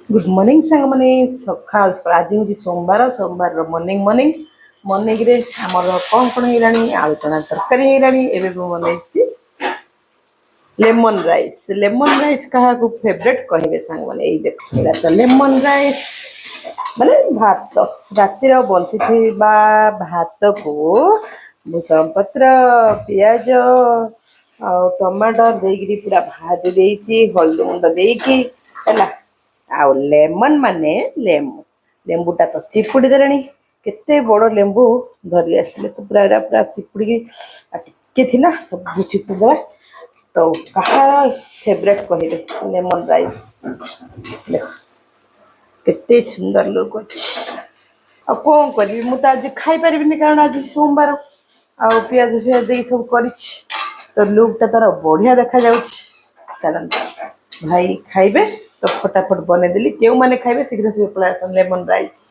good morning सांग माने सकाळ आज हूँ सोमवार सोमवार मॉर्निंग मॉर्निंग मॉर्निंग रे आमर कौन कौन है आलू चना तरकारी है बनई लेमन राइस क्या फेवरेट कहे सांग मैंने ये देख तो लेमन राइस माने भात राति बंची भात को भूसम पत्र पिज आ टमाटर देकी पूरा भाजी देकी हल्दी गुंड देकी आ लेमन माने लेमू लेंबूटा तो चिपुड़ी देलानी केते बड़ लेंबू धरी आसले तो पूरा पूरा चिपुड़ी टिके थिला सब चिपुड़ी देवा तो कहा फेवरेट कहले लेमन राइस केते सुंदर लोग अच्छे आ कौन करी मु तो आज खाई पारिबिनी कारण आज सोमवार आ पियाज फियाज दे सब कर तो लुकटा तार बढ़िया देखा चलता भाई खाइबे तो फटाफट बनईदेली क्यों मैंने खाइबे शीघ्र शीघ्र पलैसन लेमन राइस